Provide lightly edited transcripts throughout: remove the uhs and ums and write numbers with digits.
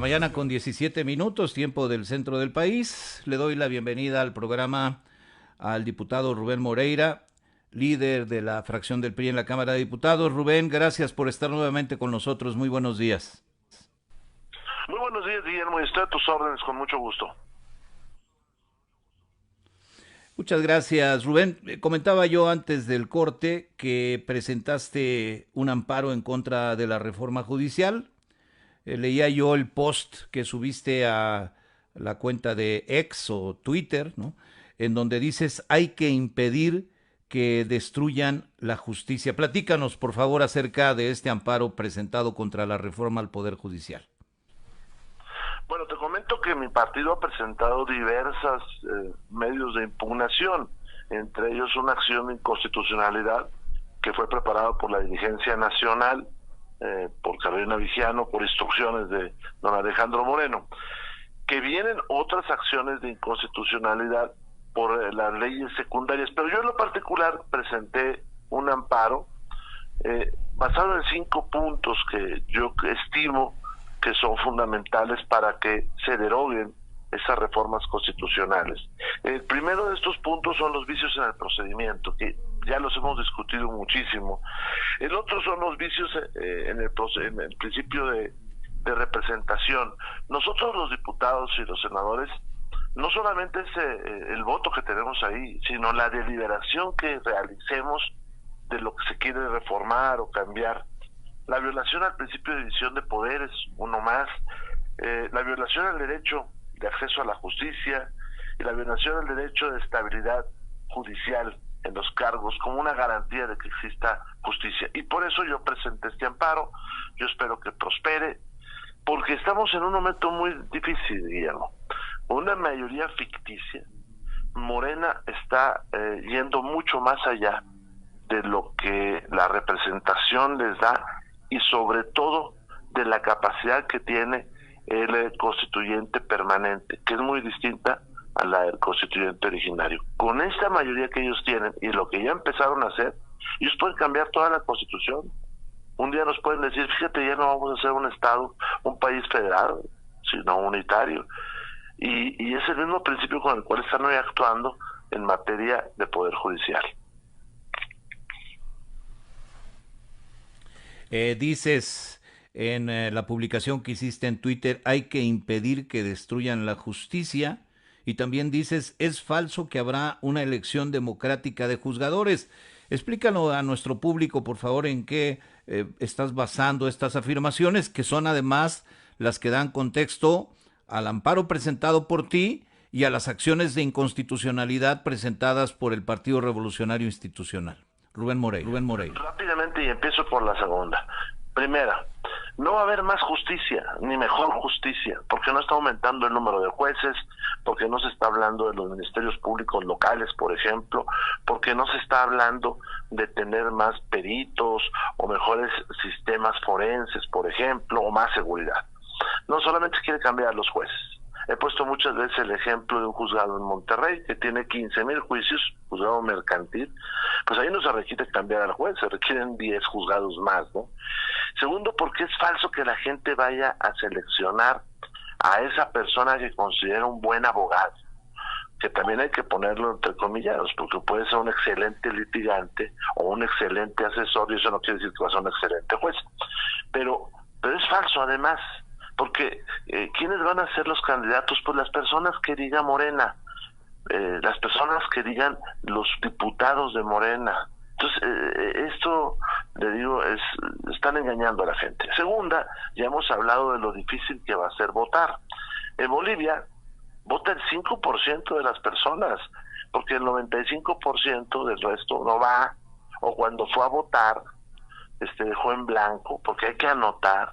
Mañana con 17 minutos, tiempo del centro del país. Le doy la bienvenida al programa al diputado Rubén Moreira, líder de la fracción del PRI en la Cámara de Diputados. Rubén, gracias por estar nuevamente con nosotros. Muy buenos días. Muy buenos días, Guillermo, y estoy a tus órdenes con mucho gusto. Muchas gracias, Rubén. Comentaba yo antes del corte que presentaste un amparo en contra de la reforma judicial. Leía yo el post que subiste a la cuenta de X o Twitter, ¿no? En donde dices hay que impedir que destruyan la justicia. Platícanos, por favor, acerca de este amparo presentado contra la reforma al Poder Judicial. Bueno, te comento que mi partido ha presentado diversas medios de impugnación, entre ellos una acción de inconstitucionalidad que fue preparada por la dirigencia nacional, por Carolina Vigiano, por instrucciones de don Alejandro Moreno, que vienen otras acciones de inconstitucionalidad por las leyes secundarias, pero yo en lo particular presenté un amparo basado en 5 puntos que yo estimo que son fundamentales para que se deroguen esas reformas constitucionales. El primero de estos puntos son los vicios en el procedimiento, que ya los hemos discutido muchísimo. El otro son los vicios en el principio de representación. Nosotros los diputados y los senadores, no solamente es el voto que tenemos ahí, sino la deliberación que realicemos de lo que se quiere reformar o cambiar. La violación al principio de división de poderes, uno más, la violación al derecho de acceso a la justicia y la violación al derecho de estabilidad judicial en los cargos como una garantía de que exista justicia. Y por eso yo presenté este amparo. Yo espero que prospere, porque estamos en un momento muy difícil, Guillermo. Una mayoría ficticia. Morena está yendo mucho más allá de lo que la representación les da y sobre todo de la capacidad que tiene el constituyente permanente, que es muy distinta a la del constituyente originario. Con esta mayoría que ellos tienen y lo que ya empezaron a hacer, ellos pueden cambiar toda la constitución. Un día nos pueden decir, fíjate, ya no vamos a ser un estado, un país federal, sino unitario. Y es el mismo principio con el cual están hoy actuando en materia de poder judicial. Dices en la publicación que hiciste en Twitter, hay que impedir que destruyan la justicia, y también dices, es falso que habrá una elección democrática de juzgadores. Explícalo a nuestro público, por favor, en qué estás basando estas afirmaciones, que son además las que dan contexto al amparo presentado por ti y a las acciones de inconstitucionalidad presentadas por el Partido Revolucionario Institucional. Rubén Moreira. Rápidamente, y empiezo por la segunda. Primera, no va a haber más justicia, ni mejor justicia, porque no está aumentando el número de jueces, porque no se está hablando de los ministerios públicos locales, por ejemplo, porque no se está hablando de tener más peritos o mejores sistemas forenses, por ejemplo, o más seguridad. No solamente se quiere cambiar a los jueces. He puesto muchas veces el ejemplo de un juzgado en Monterrey que tiene 15,000 juicios, juzgado mercantil. Pues ahí no se requiere cambiar al juez, se requieren 10 juzgados más, ¿no? Segundo, porque es falso que la gente vaya a seleccionar a esa persona que considera un buen abogado, que también hay que ponerlo entre comillados, porque puede ser un excelente litigante o un excelente asesor, y eso no quiere decir que va a ser un excelente juez. Pero es falso además, porque ¿quiénes van a ser los candidatos? Pues las personas que diga Morena, las personas que digan los diputados de Morena. Entonces, esto, le digo, están engañando a la gente. Segunda, ya hemos hablado de lo difícil que va a ser votar. En Bolivia vota el 5% de las personas, porque el 95% del resto no va, o cuando fue a votar, dejó en blanco, porque hay que anotar.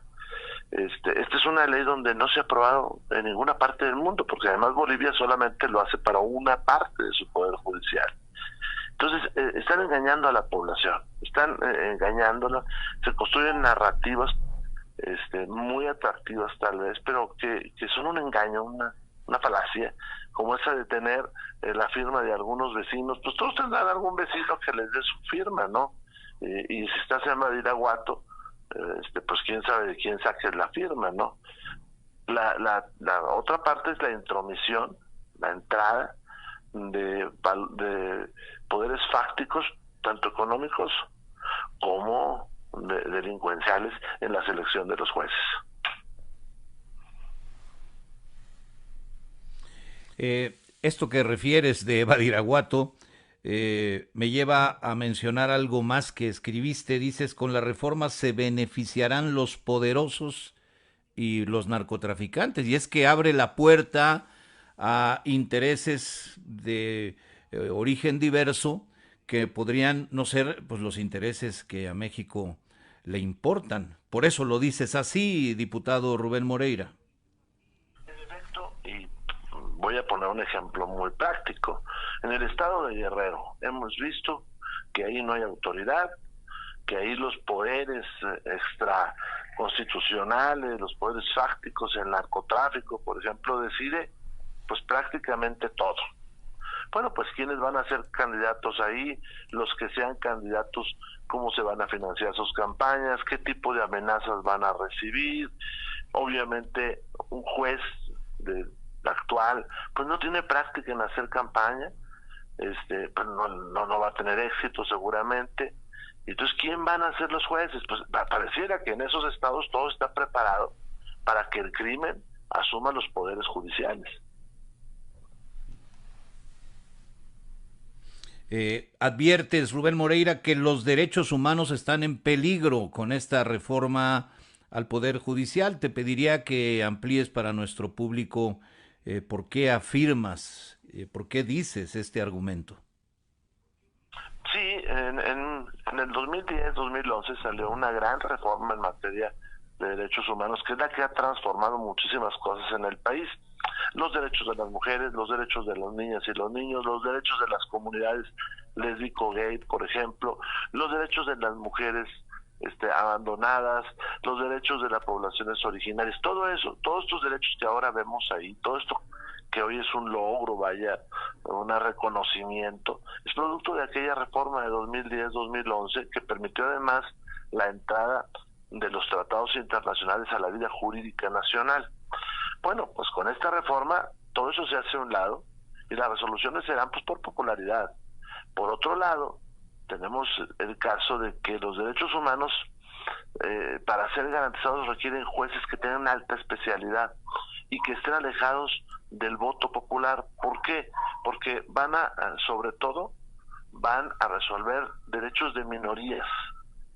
Esta es una ley donde no se ha aprobado en ninguna parte del mundo, porque además Bolivia solamente lo hace para una parte de su poder judicial. Entonces, están engañando a la población, están engañándola, se construyen narrativas muy atractivas tal vez, pero que son un engaño, una falacia, como esa de tener la firma de algunos vecinos. Pues todos tendrán algún vecino que les dé su firma, ¿no? Y si estás en Badiraguato, pues quién sabe de quién saques la firma, ¿no? La otra parte es la intromisión, la entrada de poderes fácticos, tanto económicos como delincuenciales, en la selección de los jueces. Esto que refieres de Badiraguato me lleva a mencionar algo más que escribiste. Dices, con la reforma se beneficiarán los poderosos y los narcotraficantes. Y es que abre la puerta a intereses de origen diverso que podrían no ser pues los intereses que a México le importan. Por eso lo dices así, diputado Rubén Moreira. En efecto, y voy a poner un ejemplo muy práctico. En el estado de Guerrero hemos visto que ahí no hay autoridad, que ahí los poderes extraconstitucionales, los poderes fácticos, el narcotráfico, por ejemplo, decide pues prácticamente todo. Bueno, pues quiénes van a ser candidatos ahí, los que sean candidatos, cómo se van a financiar sus campañas, qué tipo de amenazas van a recibir. Obviamente un juez actual pues no tiene práctica en hacer campaña, pues no va a tener éxito seguramente. Entonces, ¿quién van a ser los jueces? Pues pareciera que en esos estados todo está preparado para que el crimen asuma los poderes judiciales. Adviertes, Rubén Moreira, que los derechos humanos están en peligro con esta reforma al Poder Judicial. Te pediría que amplíes para nuestro público por qué afirmas, por qué dices este argumento. Sí, en el 2010-2011 salió una gran reforma en materia de derechos humanos, que es la que ha transformado muchísimas cosas en el país. Los derechos de las mujeres, los derechos de las niñas y los niños, los derechos de las comunidades lésbico-gay, por ejemplo, los derechos de las mujeres abandonadas, los derechos de las poblaciones originarias, todo eso, todos estos derechos que ahora vemos ahí, todo esto que hoy es un logro, vaya, un reconocimiento, es producto de aquella reforma de 2010-2011 que permitió además la entrada de los tratados internacionales a la vida jurídica nacional. Bueno, pues con esta reforma todo eso se hace a un lado y las resoluciones serán pues por popularidad. Por otro lado, tenemos el caso de que los derechos humanos para ser garantizados requieren jueces que tengan alta especialidad y que estén alejados del voto popular. ¿Por qué? Porque sobre todo, van a resolver derechos de minorías.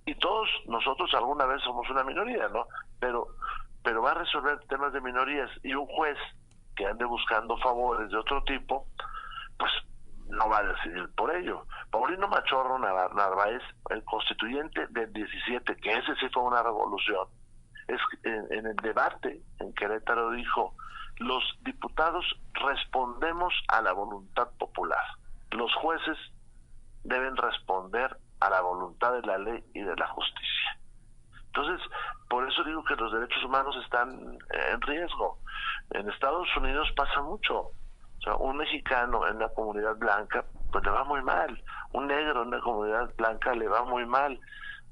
Y todos nosotros alguna vez somos una minoría, ¿no? Pero va a resolver temas de minorías, y un juez que ande buscando favores de otro tipo, pues no va a decidir por ello. Paulino Machorro Narváez, el constituyente del 17, que ese sí fue una revolución, en el debate en Querétaro dijo: los diputados respondemos a la voluntad popular, los jueces deben responder a la voluntad de la ley y de la justicia. Entonces, por eso digo que los derechos humanos están en riesgo. En Estados Unidos pasa mucho. O sea, un mexicano en la comunidad blanca pues le va muy mal, un negro en la comunidad blanca le va muy mal.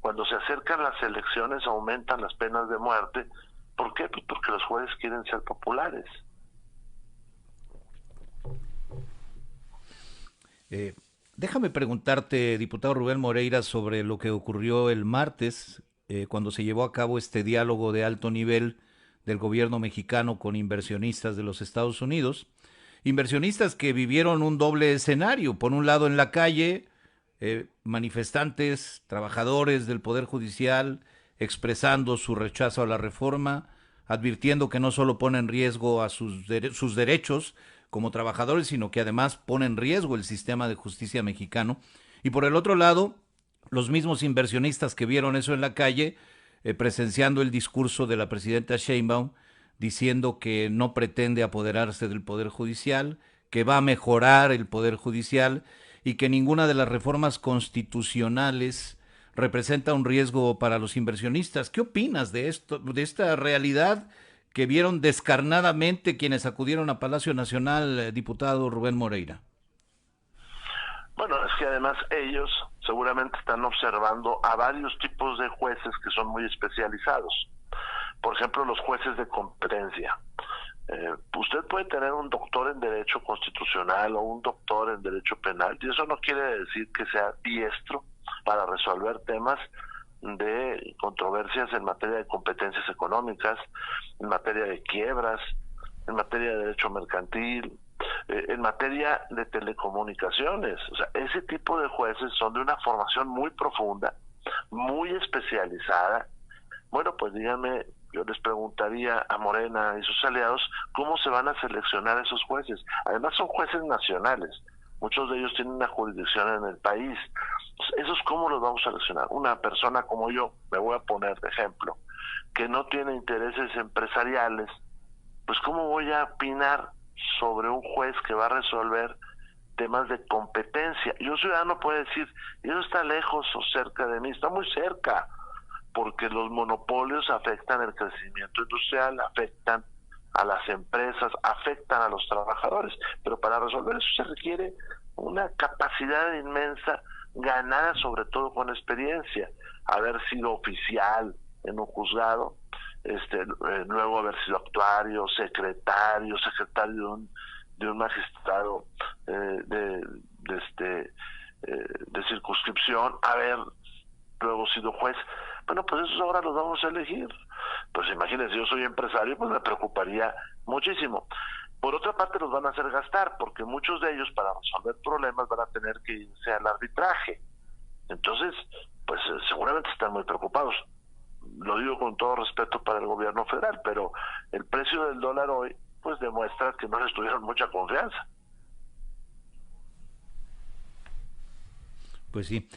Cuando se acercan las elecciones aumentan las penas de muerte. ¿Por qué? Pues porque los jueces quieren ser populares. Déjame preguntarte, diputado Rubén Moreira, sobre lo que ocurrió el martes, cuando se llevó a cabo este diálogo de alto nivel del gobierno mexicano con inversionistas de los Estados Unidos. Inversionistas que vivieron un doble escenario. Por un lado, en la calle, manifestantes, trabajadores del Poder Judicial, expresando su rechazo a la reforma, advirtiendo que no solo pone en riesgo a sus derechos como trabajadores, sino que además pone en riesgo el sistema de justicia mexicano. Y por el otro lado, los mismos inversionistas que vieron eso en la calle, presenciando el discurso de la presidenta Sheinbaum, diciendo que no pretende apoderarse del Poder Judicial, que va a mejorar el Poder Judicial y que ninguna de las reformas constitucionales representa un riesgo para los inversionistas. ¿Qué opinas de esto, de esta realidad que vieron descarnadamente quienes acudieron a Palacio Nacional, diputado Rubén Moreira? Bueno, es que además ellos seguramente están observando a varios tipos de jueces que son muy especializados. Por ejemplo, los jueces de competencia. Usted puede tener un doctor en Derecho Constitucional o un doctor en Derecho Penal, y eso no quiere decir que sea diestro para resolver temas de controversias en materia de competencias económicas, en materia de quiebras, en materia de derecho mercantil, en materia de telecomunicaciones. O sea, ese tipo de jueces son de una formación muy profunda, muy especializada. Bueno, pues díganme, yo les preguntaría a Morena y sus aliados cómo se van a seleccionar esos jueces. Además son jueces nacionales, muchos de ellos tienen una jurisdicción en el país. ¿Esos cómo los vamos a seleccionar? Una persona como yo, me voy a poner de ejemplo, que no tiene intereses empresariales, pues ¿cómo voy a opinar sobre un juez que va a resolver temas de competencia? Y un ciudadano puede decir, ¿y eso está lejos o cerca de mí? Está muy cerca, porque los monopolios afectan el crecimiento industrial, afectan a las empresas, afectan a los trabajadores, pero para resolver eso se requiere una capacidad inmensa, ganada sobre todo con experiencia, haber sido oficial en un juzgado, luego haber sido actuario, secretario de un magistrado de circunscripción, haber luego sido juez. Bueno, pues esos ahora los vamos a elegir. Pues imagínense, yo soy empresario, pues me preocuparía muchísimo. Por otra parte, los van a hacer gastar, porque muchos de ellos para resolver problemas van a tener que irse al arbitraje. Entonces, pues seguramente están muy preocupados. Lo digo con todo respeto para el gobierno federal, pero el precio del dólar hoy pues demuestra que no les tuvieron mucha confianza. Pues sí.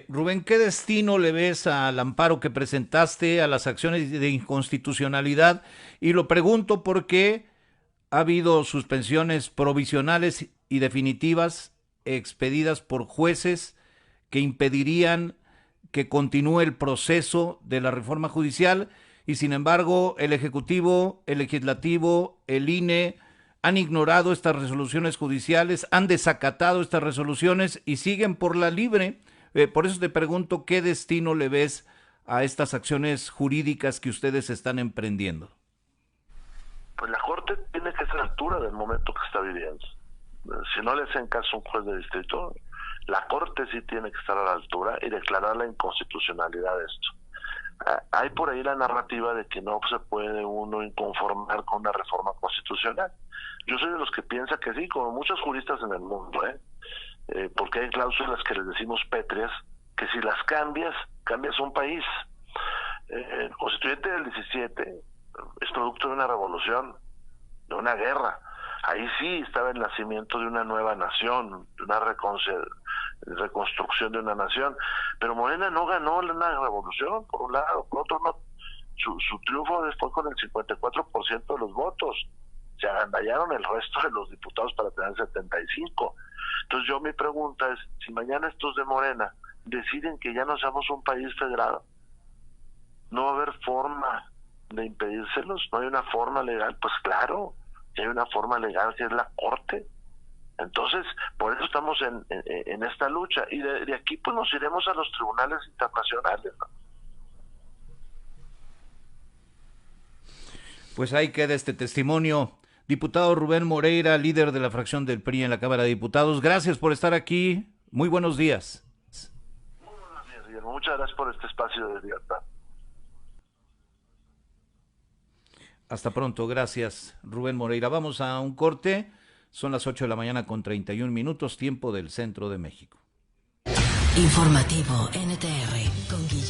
Rubén, ¿qué destino le ves al amparo que presentaste, a las acciones de inconstitucionalidad? Y lo pregunto porque ha habido suspensiones provisionales y definitivas expedidas por jueces que impedirían que continúe el proceso de la reforma judicial, y sin embargo el Ejecutivo, el Legislativo, el INE han ignorado estas resoluciones judiciales, han desacatado estas resoluciones y siguen por la libre. Por eso te pregunto, ¿qué destino le ves a estas acciones jurídicas que ustedes están emprendiendo? Pues la Corte tiene que estar a la altura del momento que está viviendo. Si no le hacen caso a un juez de distrito, la Corte sí tiene que estar a la altura y declarar la inconstitucionalidad de esto. Hay por ahí la narrativa de que no se puede uno inconformar con una reforma constitucional. Yo soy de los que piensa que sí, como muchos juristas en el mundo, porque hay cláusulas que les decimos pétreas, que si las cambias un país. El constituyente del 17 es producto de una revolución, de una guerra. Ahí sí estaba el nacimiento de una nueva nación, de una reconstrucción de una nación. Pero Morena no ganó una revolución, por un lado, por otro no. Su triunfo después con el 54% de los votos. Se agandallaron el resto de los diputados para tener 75. Entonces mi pregunta es, si mañana estos de Morena deciden que ya no seamos un país federado, ¿no va a haber forma de impedírselos? ¿No hay una forma legal? Pues claro, que hay una forma legal que es la Corte. Entonces, por eso estamos en esta lucha. Y de aquí pues nos iremos a los tribunales internacionales, ¿no? Pues ahí queda este testimonio. Diputado Rubén Moreira, líder de la fracción del PRI en la Cámara de Diputados, gracias por estar aquí. Muy buenos días. Muy buenos días, Guillermo. Muchas gracias por este espacio de libertad. Hasta pronto, gracias Rubén Moreira. Vamos a un corte, son las 8 de la mañana con 31 minutos, tiempo del centro de México. Informativo NTR con Guillermo.